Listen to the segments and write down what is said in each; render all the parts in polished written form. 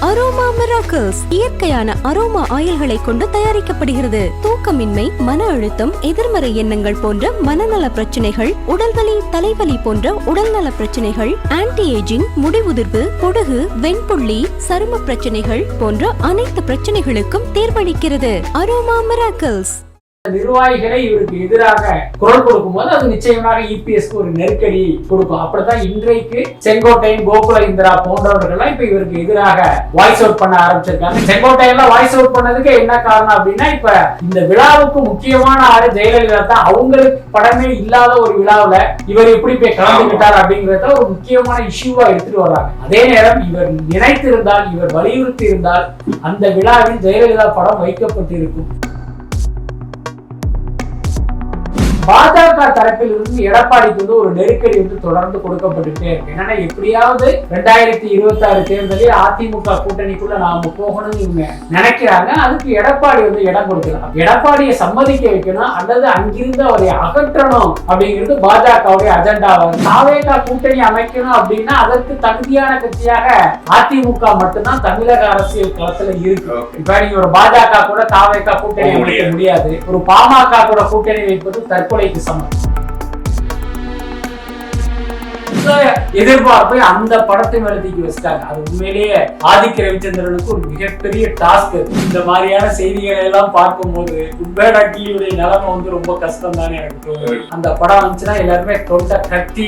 Aroma miracles இயற்கையான aroma ஆயில்களை கொண்டு தயாரிக்கப்படுகிறது. தூக்கமின்மை, மன அழுத்தம், எதிர்மறை எண்ணங்கள் போன்ற மனநல பிரச்சனைகள், உடல்வலி, தலைவலி போன்ற உடல்நல பிரச்சனைகள், ஆன்டி ஏஜிங், முடிவுதிர்வு, பொடுகு, வெண்புள்ளி, சரும பிரச்சனைகள் போன்ற அனைத்து பிரச்சனைகளுக்கும் தீர்வளிக்கிறது. Aroma miracles. நிர்வாகிகளை இவருக்கு எதிராக குரல் கொடுக்கும் போது அது நிச்சயமாக இபிஎஸ்க்கு ஒரு நெருக்கடி கொடுக்கும். அப்படித்தான் இன்றைக்கு செங்கோட்டையன், கோகுல இந்திரா போன்றவர்கள் இப்ப இவருக்கு எதிராக வாய்ஸ் அவுட் பண்ண ஆரம்பிச்சிருக்காங்க. செங்கோட்டையெல்லாம் வாய்ஸ் அவுட் பண்ணதுக்கு என்ன காரணம் அப்படின்னா, இப்ப இந்த விழாவுக்கு முக்கியமான ஆறு ஜெயலலிதா தான். அவங்களுக்கு படமே இல்லாத ஒரு விழாவுல இவர் எப்படி போய் கலந்துகிட்டார் அப்படிங்கறத ஒரு முக்கியமான இஷ்யூவா எடுத்துட்டு வர்றாங்க. அதே நேரம் இவர் நினைத்திருந்தால், இவர் வலியுறுத்தி இருந்தால் அந்த விழாவில் ஜெயலலிதா படம் வைக்கப்பட்டிருக்கும். பாஜக தரப்பில் இருந்து எடப்பாடிக்கு ஒரு நெருக்கடி தொடர்ந்து கொடுக்கப்பட்டுட்டே இருக்கு. என்னன்னா, எப்படியாவது 2026 தேர்தலில் அதிமுக கூட்டணிக்குள்ள நாம போகணும்னு இவங்க நினைக்கிறாங்க. அதுக்கு எடப்பாடி இடம் கொடுக்கலாம். எடப்பாடியை சம்மதிக்க வைக்கணும் அல்லது அங்கிருந்து அவரை அகற்றணும் அப்படிங்கிறது பாஜகவுடைய அஜெண்டாவாக. தாவேகா கூட்டணி அமைக்கணும் அப்படின்னா அதற்கு தகுதியான கட்சியாக அதிமுக மட்டும்தான் தமிழக அரசியல் களத்துல இருக்கு. இப்ப நீங்க ஒரு பாஜக கூட தாவேகா கூட்டணி அமைக்க முடியாது. ஒரு பாமக கூட கூட்டணி வைப்பது தற்கொலை சமம். எதிர்பார்ப்பை அந்த படத்தை மேலத்துக்கு வச்சிட்டாங்க. அது உண்மையிலேயே ஆதிக்க ரவிச்சந்திரனுக்கு ஒரு மிகப்பெரிய டாஸ்க். இந்த மாதிரியான செய்திகளை எல்லாம் பார்க்கும்போது உட்பேடாக்கியுடைய நிலைமை ரொம்ப கஷ்டம் தானே எனக்கு. அந்த படம் வந்துச்சுன்னா எல்லாருமே தொண்டை கட்டி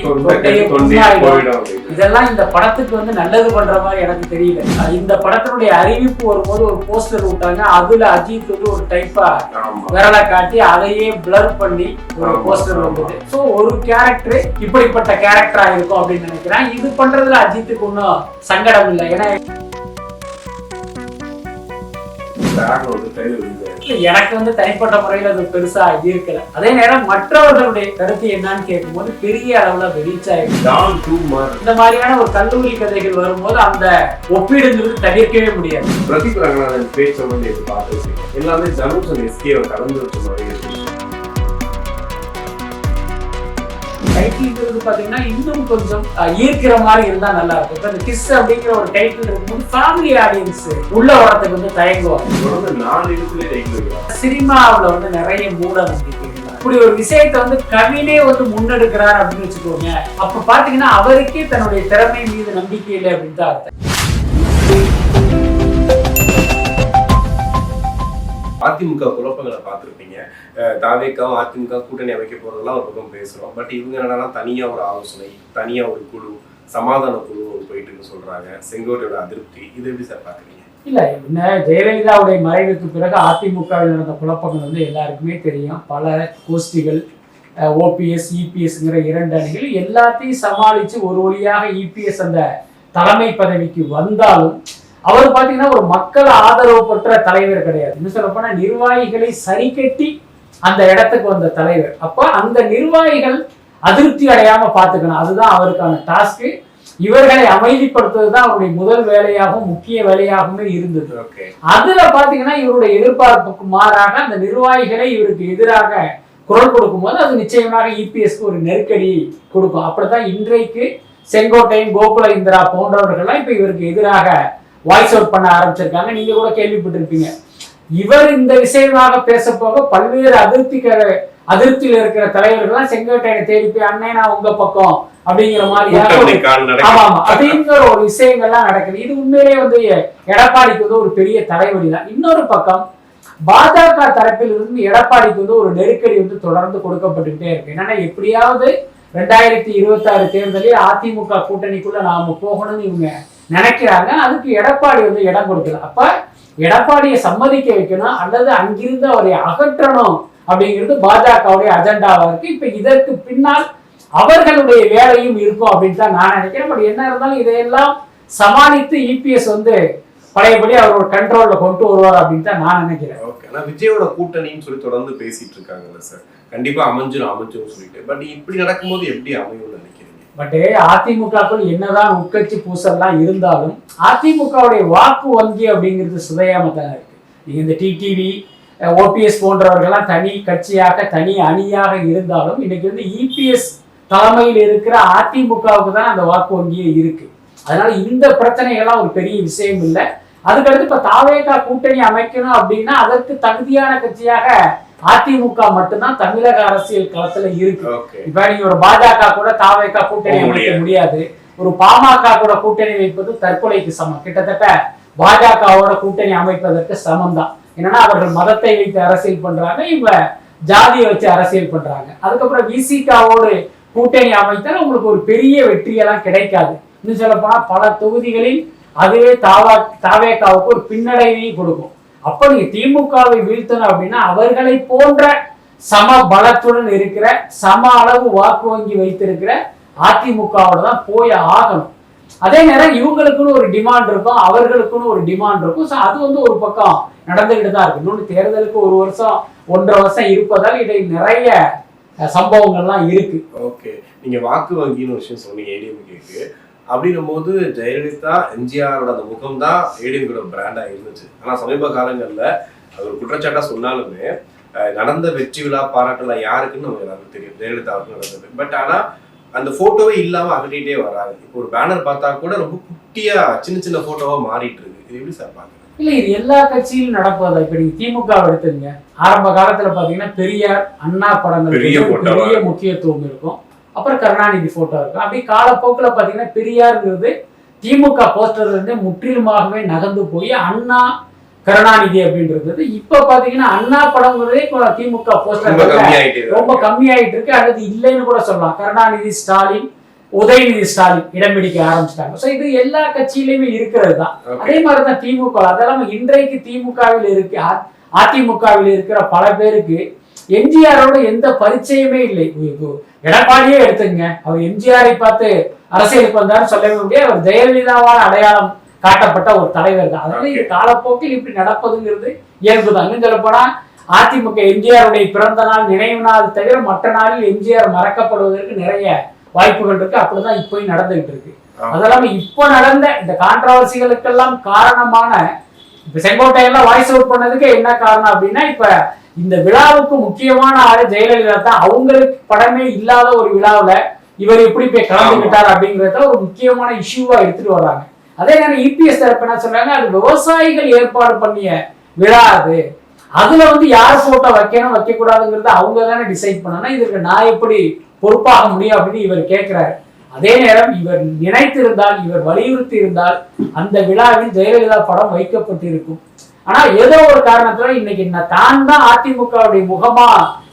இதெல்லாம் இந்த படத்துக்கு நல்லது பண்ற மாதிரி எனக்கு தெரியல. இந்த படத்தினுடைய அறிவிப்பு வரும்போது ஒரு போஸ்டர் விட்டாங்க. அதுல அஜித் ஒரு டைப்பா விரலை காட்டி அதையே பிளர் பண்ணி ஒரு போஸ்டர் வந்தது. சோ ஒரு கேரக்டர் இப்படிப்பட்ட கேரக்டரா இருக்கும் அப்படின்னு நினைக்கிறேன். இது பண்றதுல அஜித்துக்கு ஒன்னும் சங்கடம் இல்லை. ஏன்னா எனக்கு தனிப்பட்ட முறையில் அது பெருசா இருக்கல. அதே நேரம் மற்றவர்களுடைய கருத்து என்னன்னு கேட்கும்போது பெரிய அளவுல வெளிச்சாயிருக்கு. இந்த மாதிரியான ஒரு கல்லூரி கதைகள் வரும்போது அந்த ஒப்பீடுங்கிறது தவிர்க்கவே முடியாது. பிரதீப் ரங்கநாதன் பேச்ச பார்த்து எல்லாமே தனுஷ் அண்ட் எஸ்கே கலந்து வச்ச மாதிரி டைட்டில் பாத்தீங்கன்னா இன்னும் கொஞ்சம் ஈர்க்கிற மாதிரி இருந்தா நல்லா இருக்கும். இப்ப இந்த கிஸ் அப்படிங்கிற ஒரு டைட்டில் இருக்கும்போது ஃபேமிலி ஆடியன்ஸ் உள்ள வரதுக்கு தயங்குவாங்க. சினிமாவுல நிறைய மூட நம்பிக்கை இப்படி ஒரு விஷயத்தை கவினே முன்னெடுக்கிறார் அப்படின்னு வச்சுக்கோங்க. அப்ப பாத்தீங்கன்னா அவருக்கே தன்னுடைய திறமை மீது நம்பிக்கை இல்லை அப்படின்னு தான் அர்த்தம். அதிமுக குழப்பங்களை பார்த்துருப்பீங்க. தாவேக்காவும் அதிமுக கூட்டணி அமைக்க போறதெல்லாம் ஒரு பக்கம் பேசுறோம். பட் இவங்க என்னன்னா தனியா ஒரு ஆலோசனை, தனியா ஒரு குழு, சமாதான குழு போயிட்டு சொல்றாங்க. செங்கோட்டையோட அதிருப்தி, இது எப்படி சார் பாக்குறீங்க? இல்ல, என்ன ஜெயலலிதாவுடைய மறைவுக்கு பிறகு அதிமுகவில் நடந்த குழப்பங்கள் எல்லாருக்குமே தெரியும். பல கோஷ்டிகள், ஓபிஎஸ், இபிஎஸ்ங்கிற இரண்டு அணிகள் எல்லாத்தையும் சமாளிச்சு ஒரு வழியாக இபிஎஸ் அந்த தலைமை பதவிக்கு வந்தாலும் அவர் பாத்தீங்கன்னா ஒரு மக்கள் ஆதரவு பெற்ற தலைவர் கிடையாது. இன்னும் சொல்ல போனா நிர்வாகிகளை சரி கட்டி அந்த இடத்துக்கு வந்த தலைவர். அப்ப அந்த நிர்வாகிகள் அதிருப்தி அடையாம பாத்துக்கணும். அதுதான் அவருக்கான டாஸ்க். இவர்களை அமைதிப்படுத்துவதுதான் அவருடைய முதல் வேலையாகவும் முக்கிய வேலையாகவும் இருந்தது. அதுல பாத்தீங்கன்னா இவருடைய எதிர்பார்ப்புக்கு மாறாக அந்த நிர்வாகிகளை இவருக்கு எதிராக குரல் கொடுக்கும் போது அது நிச்சயமாக இபிஎஸ்க்கு ஒரு நெருக்கடி கொடுக்கும். அப்படித்தான் இன்றைக்கு செங்கோட்டையன், கோகுல இந்திரா போன்றவர்கள்லாம் இப்ப இவருக்கு எதிராக வாய்ஸ் அவுட் பண்ண ஆரம்பிச்சிருக்காங்க. நீங்க கூட கேள்விப்பட்டிருப்பீங்க. இவர் இந்த விஷயமாக பேச போக பல்வேறு அதிருப்தியில் இருக்கிற தலைவர்கள்லாம் செங்கோட்டையனை தேடி போய் அண்ணே நான் உங்க பக்கம் அப்படிங்கிற மாதிரியான அப்படிங்கிற ஒரு விஷயங்கள்லாம் நடக்குது. இது உண்மையிலேயே எடப்பாடிக்கு ஒரு பெரிய தலைவலி தான். இன்னொரு பக்கம் பாஜக தரப்பில் இருந்து எடப்பாடிக்கு ஒரு நெருக்கடி தொடர்ந்து கொடுக்கப்பட்டுட்டே இருக்கு. என்னன்னா, எப்படியாவது 2026 தேர்தலில் அதிமுக கூட்டணிக்குள்ள நாம போகணும்னு இவங்க நினைக்கிறாங்க. அதுக்கு எடப்பாடி இடம் கொடுக்கலாம். அப்ப எடப்பாடியை சம்மதிக்க வைக்கணும் அல்லது அங்கிருந்து அவரை அகற்றணும் அப்படிங்கிறது பாஜகவுடைய அஜெண்டாவா இருக்கு. இப்ப இதற்கு பின்னால் அவர்களுடைய வேலையும் இருக்கும் அப்படின்னு தான் நான் நினைக்கிறேன். பட் என்ன இருந்தாலும் இதையெல்லாம் சமாளித்து இபிஎஸ் பழையபடி அவரோட கண்ட்ரோல்ல கொண்டு வருவார் அப்படின்னு தான் நான் நினைக்கிறேன். ஓகே, ஆனா விஜயோட கூட்டணின்னு சொல்லி தொடர்ந்து பேசிட்டு இருக்காங்கல்ல சார், கண்டிப்பா அமைஞ்சிரும் சொல்லிட்டு. பட் இப்படி நடக்கும்போது எப்படி அமையும்னு நினைக்கிறீங்க? பட் அதிமுகக்குள் என்னதான் உட்கட்சி பூசல்லாம் இருந்தாலும் அதிமுகவுடைய வாக்கு வங்கி அப்படிங்கிறது சிதையாம தான் இருக்கு. நீங்க இந்த டிடிவி, ஓபிஎஸ் போன்றவர்கள்லாம் தனி கட்சியாக தனி அணியாக இருந்தாலும் இன்னைக்கு இபிஎஸ் தலைமையில் இருக்கிற அதிமுகவுக்கு தான் அந்த வாக்கு வங்கியே இருக்கு. அதனால இந்த பிரச்சனைகள்லாம் ஒரு பெரிய விஷயம் இல்லை. அதுக்கடுத்து இப்ப தாவேகா கூட்டணி அமைக்கணும் அப்படின்னா அதற்கு தகுதியான கட்சியாக அதிமுக மட்டும்தான் தமிழக அரசியல் களத்துல இருக்கு. இப்ப நீங்க ஒரு பாஜக கூட தாவேகா கூட்டணி அமைக்க முடியாது. ஒரு பாமக கூட கூட்டணி வைப்பது தற்கொலைக்கு சமம். கிட்டத்தட்ட பாஜகவோட கூட்டணி அமைப்பதற்கு சமம் தான். என்னன்னா அவர்கள் மதத்தை வைத்து அரசியல் பண்றாங்க, இவங்க ஜாதியை வச்சு அரசியல் பண்றாங்க. அதுக்கப்புறம் விசிகாவோடு கூட்டணி அமைத்தால் உங்களுக்கு ஒரு பெரிய வெற்றியெல்லாம் கிடைக்காது. இன்னும் சொல்ல போனா பல தொகுதிகளில் அதுவே தாவேகாவுக்கு ஒரு பின்னடைவையும் கொடுக்கும். அப்ப நீங்க திமுகவை வீழ்த்தணும் அப்படின்னா அவர்களை போன்ற சம பலத்துடன் இருக்கிற சம அளவு வாக்கு வங்கி வைத்திருக்கிற அதிமுகவோட தான் போய் ஆகணும். அதே நேரம் இவங்களுக்குன்னு ஒரு டிமாண்ட் இருக்கும், அவர்களுக்குன்னு ஒரு டிமாண்ட் இருக்கும். அது ஒரு பக்கம் நடந்துகிட்டு தான் இருக்கு. இன்னொன்று தேர்தலுக்கு 1 வருஷம் 1.5 வருஷம் இருப்பதால் இடையில் நிறைய சம்பவங்கள்லாம் இருக்கு. ஓகே, நீங்க வாக்கு வங்கின்னு ஒரு விஷயம் சொன்னீங்க ஏடிஎம்கேக்கு. அப்படின்னும் போது ஜெயலலிதா எம்ஜிஆரோட அந்த முகம் தான் ஏடிஎம்கேட பிராண்டா இருந்துச்சு. ஆனா சமீப காலங்கள்ல அது ஒரு குற்றச்சாட்டா சொன்னாலுமே நடந்த வெற்றி விழா பாராட்டுல யாருக்குன்னு நமக்கு எல்லாருக்கும் தெரியும், ஜெயலலிதாவுக்கு நடந்தது. பட் ஆனா அந்த போட்டோவே இல்லாம அகட்டிட்டே வராங்க. இப்போ ஒரு பேனர் பார்த்தா கூட ரொம்ப குட்டியா சின்ன சின்ன போட்டோவா மாறிட்டு இருக்கு. இது எப்படி சார் பாக்குறீங்க? இல்ல, இது எல்லா கட்சியிலும் நடப்பதா. இப்ப நீங்க திமுக எடுத்துங்க, ஆரம்ப காலத்துல பாத்தீங்கன்னா பெரியார் அண்ணா படங்கள் பெரிய முக்கியத்துவம் இருக்கும். அப்புறம் கருணாநிதி போட்டோ இருக்கும். அப்படி காலப்போக்கில் பாத்தீங்கன்னா பெரியார்ங்கிறது திமுக போஸ்டர்ல இருந்து முற்றிலுமாகவே நகர்ந்து போய் அண்ணா கருணாநிதி அப்படின்றது. இப்ப பாத்தீங்கன்னா அண்ணா படங்கிறதே திமுக போஸ்டர் ரொம்ப கம்மியாயிட்டு இருக்கு, அல்லது இல்லைன்னு கூட சொல்லலாம். கருணாநிதி ஸ்டாலின், உதயநிதி ஸ்டாலின் இடம் பிடிக்க ஆரம்பிச்சிட்டாங்க. ஸோ இது எல்லா கட்சியிலுமே இருக்கிறது தான். அதே மாதிரிதான் திமுக. அதெல்லாம் இன்றைக்கு திமுகவில் இருக்கு, அதிமுகவில் இருக்கிற பல பேருக்கு எம்ஜிஆரோட எந்த பரிச்சயமே இல்லை. எடப்பாடியே எடுத்துங்க, அவர் எம்ஜிஆரை பார்த்து அரசியலுக்கு வந்தாரு சொல்லவே முடியாது. அவர் ஜெயலலிதாவால் அடையாளம் காட்டப்பட்ட ஒரு தலைவர் தான். அதனால இது காலப்போக்கில் இப்படி நடப்பதுங்கிறது இயல்புதான். இன்னும் சொல்ல போனா அதிமுக எம்ஜிஆருடைய பிறந்த நாள் நினைவு நாள் தவிர மற்ற நாளில் எம்ஜிஆர் மறக்கப்படுவதற்கு நிறைய வாய்ப்புகள் இருக்கு. அப்படிதான் இப்பயும் நடந்துகிட்டு இருக்கு. அதெல்லாம் இப்ப நடந்த இந்த கான்ட்ரவர்சிகளுக்கெல்லாம் காரணமான இப்ப செங்கோட்டையெல்லாம் வாய்ஸ் அவுட் பண்ணதுக்கு என்ன காரணம் அப்படின்னா, இப்ப இந்த விழாவுக்கு முக்கியமான ஆளு ஜெயலலிதா தான். அவங்களுக்கு படமே இல்லாத ஒரு விழாவுல இவர் எப்படி போய் கலந்துக்கிட்டார் அப்படிங்கறத ஒரு முக்கியமான இஷ்யூவா எடுத்துட்டு வர்றாங்க. அதே நேரம் இபிஎஸ் தரப்பு என்ன சொல்றாங்க, அது விவசாயிகள் ஏற்பாடு பண்ணிய விழா, அதுல யார் போட்டோ வைக்கணும் வைக்க கூடாதுங்கிறத அவங்க தானே டிசைட் பண்ணணும். இதற்கு நான் எப்படி பொறுப்பாக முடியும் அப்படின்னு இவர் கேட்கிறாரு. அதே நேரம் இவர் நினைத்திருந்தால், இவர் வலியுறுத்தி இருந்தால் அந்த விழாவில் ஜெயலலிதா படம் வைக்கப்பட்டிருக்கும். ஆனா ஏதோ ஒரு காரணத்துல இன்னைக்கு தான் தான் அதிமுகவுடைய முகமா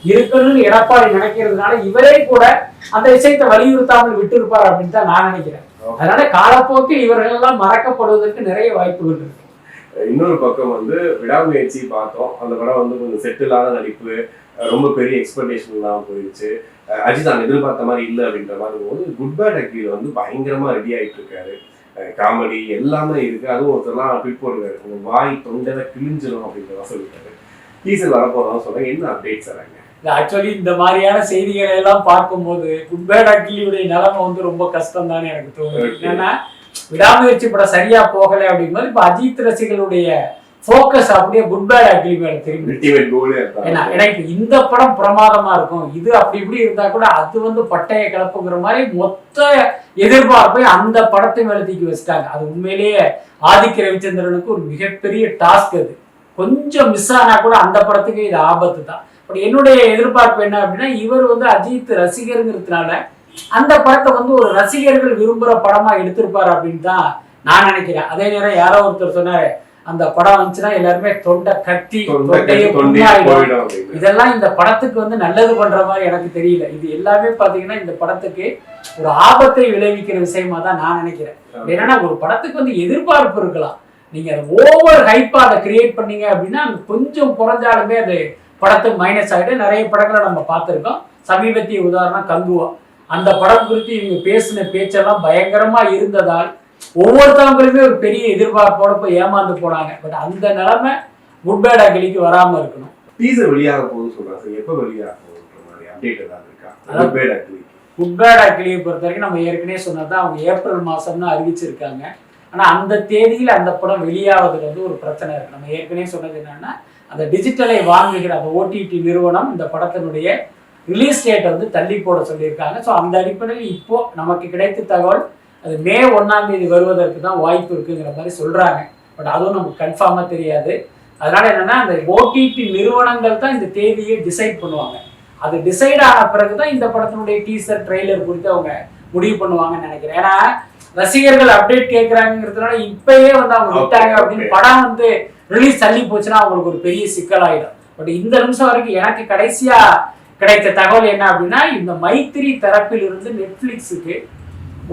இருக்கணும்னு எடப்பாடி நினைக்கிறதுனால இவரே கூட அந்த விஷயத்தை வலியுறுத்தாமல் விட்டு இருப்பார் அப்படின்னு தான் நான் நினைக்கிறேன். அதனால காலப்போக்கில் இவர்கள் எல்லாம் மறக்கப்படுவதற்கு நிறைய வாய்ப்புகள் இருக்கு. இன்னொரு பக்கம் விடாமுயற்சி பார்த்தோம். அந்த படம் கொஞ்சம் செட்டிலான நடிப்பு, ரொம்ப பெரிய எக்ஸ்பெக்டேஷன் எல்லாம் போயிடுச்சு. அஜித் நான் எதிர்பார்த்த மாதிரி இல்லை அப்படின்ற மாதிரி போது குட் பேட் அக்லியில் பயங்கரமா ரெடி ஆயிட்டு இருக்காரு. காமெடி எல்லாமே இருக்கு. அதுவும் ஒருத்தர்லாம் ட்விட் போடுறாரு, வாய் தொண்டை கிழிஞ்சிடும் அப்படின்றத சொல்லிட்டாரு. டீசர் வரப்போதான் சொல்றேன். என்ன அப்டேட்ஸ் வராங்க? ஆக்சுவலி இந்த மாதிரியான செய்திகளை எல்லாம் பார்க்கும்போது குட் பேட் அக்லியுடைய நிலைமை ரொம்ப கஷ்டம் தானே எனக்கு தோணுது. ஏன்னா விடாமுயற்சி படம் சரியா போகலை அப்படிங்கும்போது இப்ப அஜித் ரசிகர்களுடைய போக்கஸ் அப்படியே குட் பேட் அக்லி மேல திரும்பி. ஏன்னா எனக்கு இந்த படம் பிரமாதமா இருக்கும், இது அப்படி இப்படி இருந்தா கூட அது பட்டைய கிளப்புங்கிற மாதிரி மொத்த எதிர்பார்ப்பை அந்த படத்தை மேல தூக்கி வச்சுட்டாங்க. அது உண்மையிலேயே ஆதிக்க ரவிச்சந்திரனுக்கு ஒரு மிகப்பெரிய டாஸ்க். அது கொஞ்சம் மிஸ் ஆனா கூட அந்த படத்துக்கு இது ஆபத்து தான். பட் என்னுடைய எதிர்பார்ப்பு என்ன அப்படின்னா, இவர் அஜித் ரசிகருங்கிறதுனால அந்த படத்தை ஒரு ரசிகர்கள் விரும்புற படமா எடுத்திருப்பாரு அப்படின்னு தான் நான் நினைக்கிறேன். அதே நேரம் யாரோ ஒருத்தர் சொன்னாரு, அந்த படம் வந்துச்சுன்னா எல்லாருமே தொண்டை கட்டி இதெல்லாம் இந்த படத்துக்கு நல்லது பண்ற மாதிரி எனக்கு தெரியல. இது எல்லாமே பாத்தீங்கன்னா இந்த படத்துக்கு ஒரு ஆபத்தை விளைவிக்கிற விஷயமா தான் நான் நினைக்கிறேன். என்னன்னா ஒரு படத்துக்கு எதிர்பார்ப்பு இருக்கலாம், நீங்க அதை ஓவர் ஹைப்பா அதை கிரியேட் பண்ணீங்க அப்படின்னா கொஞ்சம் குறைஞ்சாலுமே அது படத்துக்கு மைனஸ் ஆகிட்டு நிறைய படங்களை நம்ம பார்த்துருக்கோம். சமீபத்திய உதாரணம் கங்குவா. அந்த படம் குறித்து இவங்க பேசின பேச்செல்லாம் பயங்கரமா இருந்ததால் ஒவ்வொருத்தவங்களுமே ஒரு பெரிய எதிர்பார்ப்போட போய் ஏமாந்து போனாங்க. பட் அந்த நிலைமை குட் பேட் அக்லிக்கு வராம இருக்கணும். டீசர் வெளியாக போகுதுன்னு சொல்றாங்க, எப்ப வெளியாக போகுதுன்ற மாதிரி அப்டேட் ஏதாவது இருக்கா? குட் பேட் அக்லியை பொறுத்த வரைக்கும் நம்ம ஏற்கனவே சொன்னதான் அவங்க ஏப்ரல் மாசம்னு அறிவிச்சிருக்காங்க. ஆனா அந்த தேதியில் அந்த படம் வெளியாவதுல ஒரு பிரச்சனை இருக்கு. நம்ம ஏற்கனவே சொன்னது என்னன்னா, அந்த டிஜிட்டலை வாங்குகிற அந்த ஓடிடி நிறுவனம் இந்த படத்தினுடைய ரிலீஸ் டேட்டை தள்ளி போட சொல்லியிருக்காங்க. ஸோ அந்த அடிப்படையில் இப்போ நமக்கு கிடைத்த தகவல் அது மே 1ஆம் தேதி வருவதற்கு தான் வாய்ப்பு இருக்குங்கிற மாதிரி சொல்றாங்க. பட் அதுவும் நமக்கு கன்ஃபார்மாக தெரியாது. அதனால என்னன்னா அந்த ஓடிடி நிறுவனங்கள் தான் இந்த தேதியை டிசைட் பண்ணுவாங்க. அது டிசைட் ஆன பிறகுதான் இந்த படத்தினுடைய டீசர் ட்ரெய்லர் குறித்து அவங்க முடிவு பண்ணுவாங்கன்னு நினைக்கிறேன். ஏன்னா ரசிகர்கள் அப்டேட் கேட்கறாங்கிறதுனால இப்பயே வந்து அவங்க விட்டாங்க அப்படின்னு படம் வந்து ரிலீஸ் தள்ளி போச்சுன்னா அவங்களுக்கு ஒரு பெரிய சிக்கலாயிடும். பட் இந்த நிமிஷம் வரைக்கும் எனக்கு கடைசியா கிடைத்த தகவல் என்ன அப்படின்னா, இந்த மைத்திரி தரப்பில் இருந்து நெட்ஃபிளிக்ஸுக்கு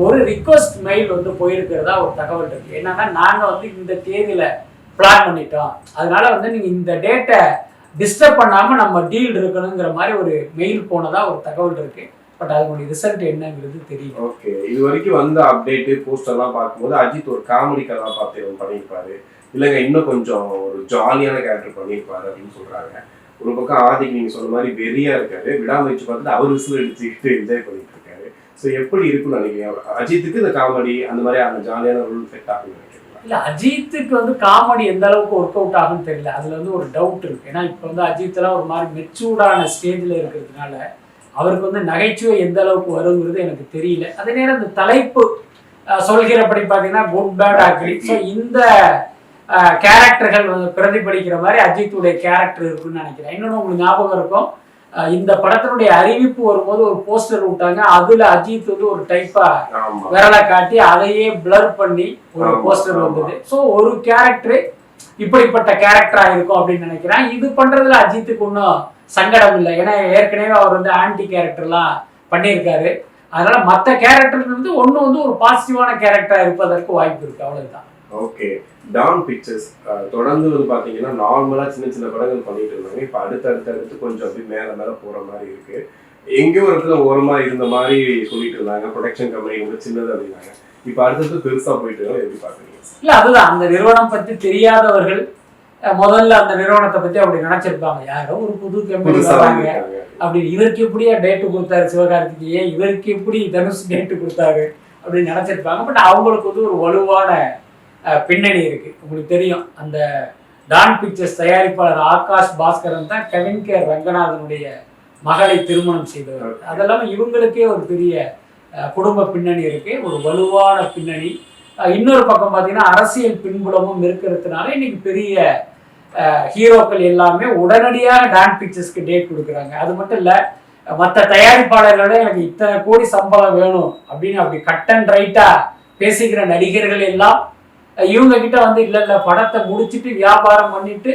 ஒரு ரிக்வஸ்ட் மெயில் வந்து போயிருக்கிறதா ஒரு தகவல் இருக்கு. என்னன்னா நாங்க வந்து இந்த தேதியில பிளான் பண்ணிட்டோம், அதனால வந்து நீங்க இந்த டேட்டை டிஸ்டர்ப் பண்ணாம நம்ம டீல் இருக்கணுங்கிற மாதிரி ஒரு மெயில் போனதா ஒரு தகவல் இருக்கு. பட் அதனுடைய ரிசல்ட் என்னங்கிறது தெரியும். ஓகே, இது வரைக்கும் வந்த அப்டேட் போஸ்டர்லாம் பார்க்கும்போது அஜித் ஒரு காமெடி கதாபாத்திரம் பண்ணியிருப்பாரு, இல்லைங்க இன்னும் கொஞ்சம் ஒரு ஜாலியான கேரக்டர் பண்ணியிருப்பாரு அப்படின்னு சொல்றாங்க. ஒரு பக்கம் ஆதிக்கு நீங்க சொன்ன மாதிரி வெறியா இருக்காரு, விடாமுயற்சி பார்த்துட்டு அவர் விசில் அடிச்சுக்கிட்டு என்ஜாய் பண்ணிட்டு இருக்காரு. ஸோ எப்படி இருக்குன்னு நினைக்கிறீங்க? அஜித்துக்கு இந்த காமெடி அந்த மாதிரி அந்த ஜாலியான ரோல் செட் ஆகும்னு நினைக்கிறீங்களா? இல்ல அஜித்துக்கு வந்து காமெடி எந்த அளவுக்கு ஒர்க் அவுட் ஆகும்னு தெரியல. அதுல வந்து ஒரு டவுட் இருக்கு. ஏன்னா இப்ப வந்து அஜித் எல்லாம் ஒரு மாதிரி மெச்சூர்டான ஸ்டேஜ்ல இருக்கிறதுனால அவருக்கு வந்து நகைச்சுவை எந்த அளவுக்கு வருங்கிறது எனக்கு தெரியல. அதே நேரம் இந்த தலைப்பு சொல்கிறபடி பார்த்தீங்கன்னா குட் பேட் ஆக்லி. ஸோ இந்த கேரக்டர்கள் வந்து பிரதிபலிக்கிற மாதிரி அஜித்துடைய கேரக்டர் இருக்குன்னு நினைக்கிறேன். இன்னொன்று உங்களுக்கு ஞாபகம் இருக்கும், இந்த படத்தினுடைய அறிவிப்பு வரும்போது ஒரு போஸ்டர் விட்டாங்க, அதுல அஜித் வந்து ஒரு டைப்பா விரலை காட்டி அதையே பிளர் பண்ணி ஒரு போஸ்டர் வந்தது. ஸோ ஒரு கேரக்டர் இப்படிப்பட்ட கேரக்டரா இருக்கும் அப்படின்னு நினைக்கிறேன். இது பண்றதுல அஜித்துக்கு ஒன்றும் சங்கடம் இல்லை. ஏன்னா ஏற்கனவே அவர் வந்து ஆன்டி கேரக்டர்லாம் பண்ணியிருக்காரு. அதனால மற்ற கேரக்டர் வந்து ஒன்று வந்து ஒரு பாசிட்டிவான கேரக்டரா இருப்பதற்கு வாய்ப்பு இருக்கு, அவ்வளவுதான். ஓகே, டான் பிக்சர்ஸ் தொடர்ந்து வந்து பார்த்தீங்கன்னா நார்மலாக சின்ன சின்ன படங்கள் பண்ணிட்டு இருந்தாங்க. இப்போ அடுத்தடுத்து கொஞ்சம் அப்படி மேலே போகிற மாதிரி இருக்கு. எங்கேயோ ஒரு இடத்துல ஓரமாக இருந்த மாதிரி சொல்லிட்டு இருந்தாங்க, ப்ரொடக்ஷன் கம்பெனி ரொம்ப சின்னது அப்படின்னாங்க. இப்போ அடுத்தடுத்து பெருசாக போயிட்டு இருக்கோம், எப்படி பார்க்குறீங்க? இல்லை அதுதான், அந்த நிறுவனம் பற்றி தெரியாதவர்கள் முதல்ல அந்த நிறுவனத்தை பற்றி அப்படி நினைச்சிருப்பாங்க, யாரோ ஒரு புது கம்பெனி வராங்க அப்படி, இவருக்கு எப்படியா டேட்டு கொடுத்தாரு சிவகார்த்திகேயன், இவருக்கு எப்படி தனுஷ் டேட்டு கொடுத்தாரு அப்படின்னு நினைச்சிருப்பாங்க. பட் அவங்களுக்கு வந்து ஒரு வலுவான பின்னணி இருக்கு. உங்களுக்கு தெரியும், அந்த டான் பிக்சர்ஸ் தயாரிப்பாளர் ஆகாஷ் பாஸ்கரன் தான் கவின் கே ரங்கநாதனுடைய மகளை திருமணம் செய்தவர். அதெல்லாம் இவங்களுக்கே ஒரு பெரிய குடும்ப பின்னணி இருக்கு, ஒரு வலுவான பின்னணி. இன்னொரு பக்கம் பார்த்தீங்கன்னா அரசியல் பின்புலமும் இருக்கிறதுனால இன்னைக்கு பெரிய ஹீரோக்கள் எல்லாமே உடனடியாக டான் பிக்சர்ஸ்க்கு டேட் கொடுக்குறாங்க. அது மட்டும் இல்லை, மற்ற தயாரிப்பாளர்களோட எனக்கு இத்தனை கோடி சம்பளம் வேணும் அப்படின்னு அப்படி கட் அண்ட் ரைட்டா பேசிக்கிற நடிகர்கள் எல்லாம் இவங்க கிட்ட வந்து இல்ல படத்தை முடிச்சுட்டு வியாபாரம் பண்ணிட்டு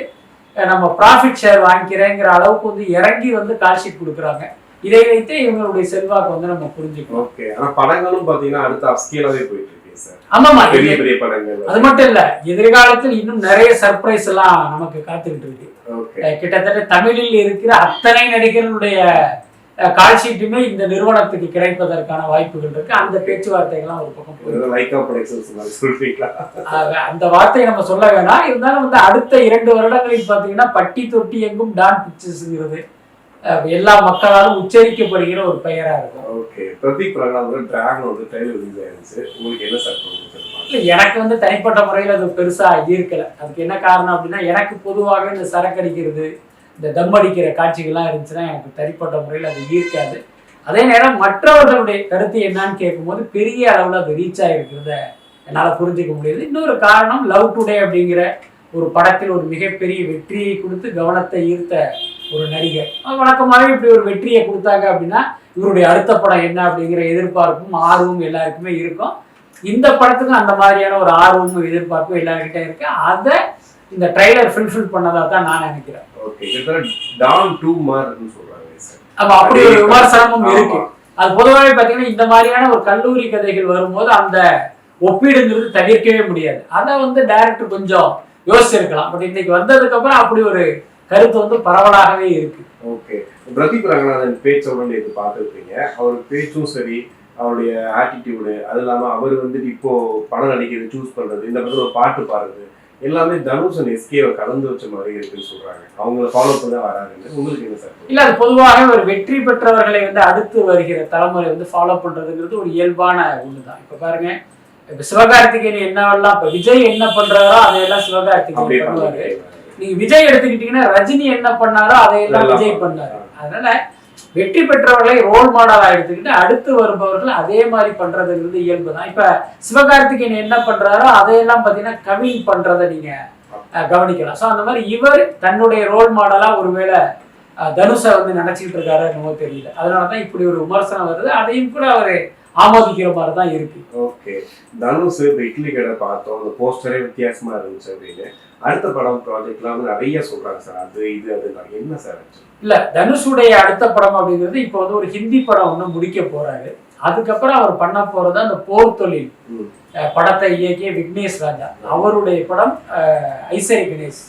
நம்ம ப்ராஃபிட் ஷேர் வாங்கிக்கிறேங்கிற அளவுக்கு வந்து இறங்கி வந்து கால்ஷீட் கொடுக்குறாங்க. இதை வைத்து இவங்களுடைய செல்வாக்கு வந்து நம்ம புரிஞ்சுக்கணும். ஓகே, ஆனா படங்களும் பாத்தீங்கன்னா அடுத்த அப்ஸ்கேலாவே போயிட்டு இருக்கு சார். ஆமாமா, பெரிய பெரிய படங்கள். அது மட்டும் இல்ல, எதிர்காலத்தில் இன்னும் நிறைய சர்ப்ரைஸ் எல்லாம் நமக்கு காத்துக்கிட்டு இருக்கு. கிட்டத்தட்ட தமிழில் இருக்கிற அத்தனை நடிகர்களுடைய கால்ஷீட்டுமே இந்த நிறுவனத்துக்கு கிடைப்பதற்கான வாய்ப்புகள் இருக்கு. அந்த பேச்சுவார்த்தைகள்லாம் ஒரு பக்கம் அந்த வார்த்தையை நம்ம சொல்ல வேணாம். இருந்தாலும் வந்து அடுத்த 2 வருடங்களில் பாத்தீங்கன்னா பட்டி தொட்டி எங்கும் டான் பிக்சர்ஸ்ங்கிறது எல்லா மக்களாலும் உச்சரிக்கப்படுகிற ஒரு பெயரா இருக்கும். ஓகே, பிரதீப் பிரகலாத் டிராகன் வந்து ட்ரைலர் ரிலீஸ் ஆயிருச்சு. உங்களுக்கு என்ன சார் இல்லை, எனக்கு வந்து தனிப்பட்ட முறையில் அது பெருசா ஈர்க்கல. அதுக்கு என்ன காரணம் அப்படின்னா, எனக்கு பொதுவாக இந்த சரக்கு அடிக்கிறது, இந்த தம் அடிக்கிற காட்சிகள்லாம் இருந்துச்சுன்னா எனக்கு தனிப்பட்ட முறையில் அது ஈர்க்காது. அதே நேரம் மற்றவர்களுடைய கருத்து என்னன்னு கேட்கும்போது பெரிய அளவில் அது ரீச் ஆகிருக்கிறத என்னால் புரிஞ்சிக்க முடியுது. இன்னொரு காரணம், லவ் டுடே அப்படிங்கிற ஒரு படத்தில் ஒரு மிகப்பெரிய வெற்றியை கொடுத்து கவனத்தை ஈர்த்த ஒரு நடிகர். வழக்கமாகவே இப்படி ஒரு வெற்றியை கொடுத்தாங்க அப்படின்னா இவருடைய அடுத்த படம் என்ன அப்படிங்கிற எதிர்பார்ப்பும் ஆர்வமும் எல்லாருக்குமே இருக்கும். இந்த படத்துக்கும் அந்த மாதிரியான ஒரு ஆர்வமும் எதிர்பார்ப்பும் எல்லாருக்கிட்ட இருக்கு. அதை இந்த ட்ரைலர் ஃபுல்ஃபில் பண்ணதா தான் நான் நினைக்கிறேன். ஓகே, டான் 2 மார்க்னு சொல்றாங்க சார். ஆமா, அப்படி ஒரு விமர்சனமும் இருக்கு. அது பொதுவாகவே பார்த்தீங்கன்னா இந்த மாதிரியான ஒரு கல்லூரி கதைகள் வரும்போது அந்த ஒப்பீடுங்கிறது தவிர்க்கவே முடியாது. அதை வந்து டைரக்டர் கொஞ்சம் யோசிச்சிருக்கலாம். பட் இன்னைக்கு வந்ததுக்கு அப்புறம் அப்படி ஒரு கருத்து வந்து பரவலாகவே இருக்கு. ஓகே, பிரதீப் ரங்கநாதன் பேச்சோட இது பார்த்துருப்பீங்க. அவர் பேச்சும் சரி, அவருடைய ஆட்டிடியூடு, அது இல்லாமல் அவர் வந்துட்டு இப்போ படம் நடிக்கிறது சூஸ் பண்றது, இந்த படத்தில் ஒரு பாட்டு பாடுறது, எல்லாமே தனுஷ் அண்ட் எஸ்கேவை கலந்து வச்ச மாதிரி இருக்குன்னு சொல்றாங்க. அவங்கள ஃபாலோ பண்ண வராதுன்னு உங்களுக்கு என்ன சார்? இல்ல, அது பொதுவாக ஒரு வெற்றி பெற்றவர்களை வந்து அடுத்து வருகிற தலைமுறை வந்து ஃபாலோ பண்றதுங்கிறது ஒரு இயல்பான ஒண்ணுதான். இப்ப பாருங்க, இப்ப சிவகார்த்திகேயன் என்னவெல்லாம் இப்ப விஜய் என்ன பண்றாரோ அதையெல்லாம் சிவகார்த்திகேயன் பண்ணுவாரு. நீங்க விஜய் எடுத்துக்கிட்டீங்கன்னா ரஜினி என்ன பண்ணாரோ அதையெல்லாம் விஜய் பண்ணாரு. அதனால வெற்றி பெற்றவர்களை ரோல் மாடலா எடுத்துக்கிட்டு அடுத்து வருபவர்கள் அதே மாதிரி பண்றதுங்கிறது இயல்பு தான். இப்ப சிவகார்த்திகேயன் என்ன பண்றாரோ அதையெல்லாம் பாத்தீங்கன்னா கவின் பண்றதை நீங்க கவனிக்கலாம். ஸோ அந்த மாதிரி இவர் தன்னுடைய ரோல் மாடலா ஒருவேளை தனுஷை வந்து நினைச்சிட்டு இருக்காரு என்னவோ தெரியல. அதனாலதான் இப்படி ஒரு விமர்சனம் வருது. அதையும் கூட அவரு ஆமோதிக்கிற மாதிரி தான் இருக்கு. ஓகே, தனுஷ் இப்போ இட்லி கடை பார்த்தோம், அந்த போஸ்டரே வித்தியாசமா இருந்துச்சு அப்படின்னு. அடுத்த படம் ப்ராஜெக்ட்லாம் வந்து நிறைய சொல்றாங்க சார், அது இது அது என்ன சார்? இல்ல, தனுஷுடைய அடுத்த படம் அப்படிங்கிறது இப்போ வந்து ஒரு ஹிந்தி படம் ஒன்று முடிக்க போறாரு. அதுக்கப்புறம் அவர் பண்ண போறது அந்த போர் தொழில் படத்தை இயக்கிய விக்னேஷ் ராஜா அவருடைய படம் ஐசரி கணேஷ்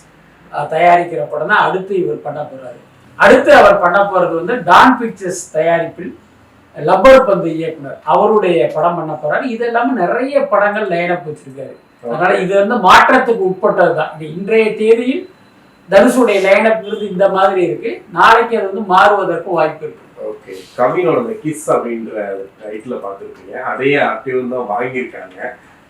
தயாரிக்கிற படம் தான் அடுத்து இவர் பண்ண போறாரு. அடுத்து அவர் பண்ண போறது வந்து டான் பிக்சர்ஸ் தயாரிப்பில் லப்பர் பந்து இயக்குனர் அவருடைய படம் பண்ண போறாரு. இது எல்லாமே நிறைய படங்கள் லைனப் வச்சிருக்காரு. அதனால இது வந்து மாற்றத்துக்கு உட்பட்டது தான். இன்றைய தேதியில் தனுஷுடைய லைனப் இந்த மாதிரி இருக்கு. நாளைக்கு அது வந்து மாறுவதற்கு வாய்ப்பு இருக்கு. ஓகே, கவினோட கிஸ் அப்படின்ற டைட்டில் பார்த்துருக்கீங்க, அதையே ஆக்டிவ் தான் வாங்கியிருக்காங்க.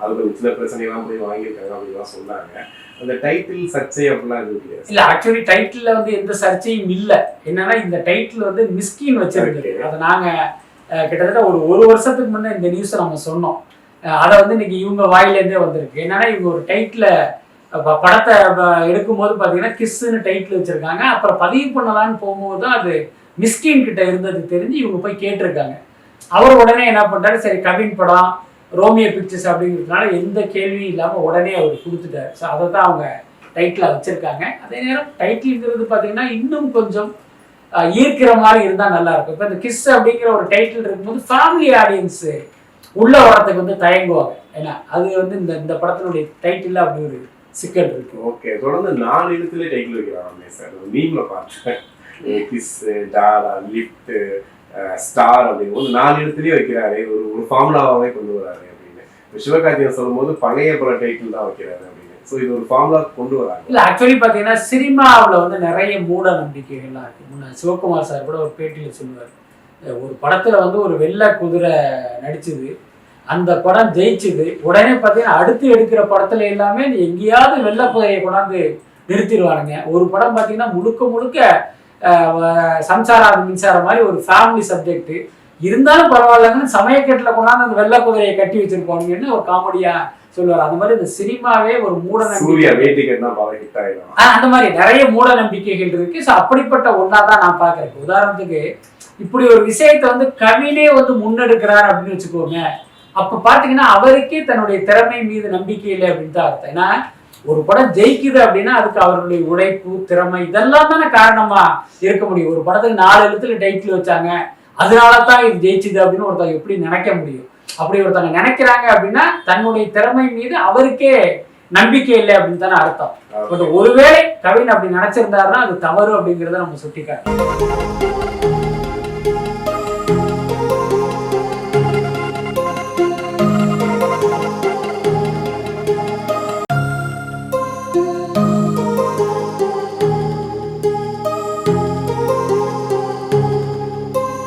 அது ஒரு சில பிரச்சனைலாம் போய் வாங்கியிருக்காங்க அப்படின்லாம் சொன்னாங்க. அந்த டைட்டில் சர்ச்சை அப்படிலாம் இருக்கு இல்ல, ஆக்சுவலி டைட்டில் வந்து எந்த சர்ச்சையும் இல்லை. என்னன்னா இந்த டைட்டில் வந்து மிஸ்கின் வச்சிருக்கு. அதை நாங்க கிட்டத்தட்ட ஒரு வருஷத்துக்கு முன்னே இந்த நியூஸை நம்ம சொன்னோம். அதை வந்து இன்னைக்கு இவங்க வாயிலேருந்தே வந்திருக்கு. என்னன்னா இவங்க ஒரு டைட்டில் படத்தை எடுக்கும்போது பார்த்தீங்கன்னா கிஸ்ன்னு டைட்டில் வச்சிருக்காங்க. அப்புறம் பதிவு பண்ணலான்னு போகும்போது தான் அது மிஸ்கின் கிட்ட இருந்தது தெரிஞ்சு இவங்க போய் கேட்டிருக்காங்க. அவர் உடனே என்ன பண்றாரு, சரி கவின் படம் ரோமியோ பிக்சர்ஸ் அப்படிங்கிறதுனால எந்த கேள்வியும் இல்லாமல் உடனே அவர் கொடுத்துட்டாரு. ஸோ அதை தான் அவங்க டைட்டில் வச்சிருக்காங்க. அதே நேரம் டைட்டில்ங்கிறது பார்த்தீங்கன்னா இன்னும் கொஞ்சம் ஈர்க்கிற மாதிரி இருந்தால் நல்லா இருக்கும். இப்போ இந்த கிஸ் அப்படிங்கிற ஒரு டைட்டில் இருக்கும்போது ஃபேமிலி ஆடியன்ஸ் உள்ள வரத்துக்கு வந்து தயங்குவாங்க. ஏன்னா அது வந்து இந்த படத்தினுடைய டைட்டில் அப்படி ஒரு சிக்கல் இருக்கு. ஓகே, தொடர்ந்து 4 எழுத்துல டைட்டில் வைக்கிறாங்க சார். மீம்ல பார்த்தேன், கிஸ், டாலா, லிஃப்ட், ஸ்டார் அப்படின்னு ஒரு 4 எழுத்துலயே வைக்கிறாரு. ஒரு ஃபார்முலாவே கொண்டு வராரு அப்படின்னு சிவகார்த்திகேயன் சொல்லும் போது பழைய பல டைட்டில் தான் வைக்கிறாரு அப்படின்னு. ஸோ இது ஒரு ஃபார்முலா கொண்டு வராங்க. இல்லை, ஆக்சுவலி பார்த்தீங்கன்னா சினிமாவில் வந்து நிறைய மூட நம்பிக்கைகள்லாம் இருக்கு. முன்ன சிவகுமார் சார் கூட ஒரு பேட்டியில் சொல்லுவார், ஒரு படத்துல வந்து ஒரு வெள்ளை குதிரை நடிச்சுது, அந்த படம் ஜெயிச்சுது, உடனே பார்த்தீங்கன்னா அடுத்து எடுக்கிற படத்துல எல்லாமே எங்கேயாவது வெள்ளை குதிரையை கொண்டாந்து நிறுத்திடுவானுங்க. ஒரு படம் பார்த்தீங்கன்னா முழுக்க சம்சாராது மின்சாரம் மாதிரி ஒரு ஃபேமிலி சப்ஜெக்ட் இருந்தாலும் பரவாயில்லங்கன்னு சமயக்கட்டில் கொண்டாந்து அந்த வெள்ளை குதிரையை கட்டி வச்சிருப்பானுங்கன்னு ஒரு காமெடியா சொல்லுவார். அந்த மாதிரி இந்த சினிமாவே ஒரு மூட நம்பிக்கை, அந்த மாதிரி நிறைய மூட நம்பிக்கைகள் இருக்கு. ஸோ அப்படிப்பட்ட ஒன்னா தான் நான் பாக்குறேன். உதாரணத்துக்கு இப்படி ஒரு விஷயத்தை வந்து கவினே வந்து முன்னெடுக்கிறார் அப்படின்னு வச்சுக்கோங்க. அப்ப பாத்தீங்கன்னா அவருக்கே தன்னுடைய திறமை மீது நம்பிக்கை இல்லை அப்படின்னு தான் அர்த்தம். ஏன்னா ஒரு படம் ஜெயிக்குது அப்படின்னா அதுக்கு அவருடைய உழைப்பு, திறமை இதெல்லாம் தானே காரணமா இருக்க முடியும். ஒரு படத்துக்கு 4 எழுத்துல டைட்டில் வச்சாங்க, அதனாலதான் இது ஜெயிச்சுது அப்படின்னு ஒருத்தர் எப்படி நினைக்க முடியும்? அப்படி ஒருத்தவங்க நினைக்கிறாங்க அப்படின்னா தன்னுடைய திறமை மீது அவருக்கே நம்பிக்கை இல்லை அப்படின்னு தானே அர்த்தம். ஒருவேளை கவின் அப்படி நினைச்சிருந்தாருன்னா அது தவறு அப்படிங்கிறத நம்ம சுட்டிக்காட்டோம்.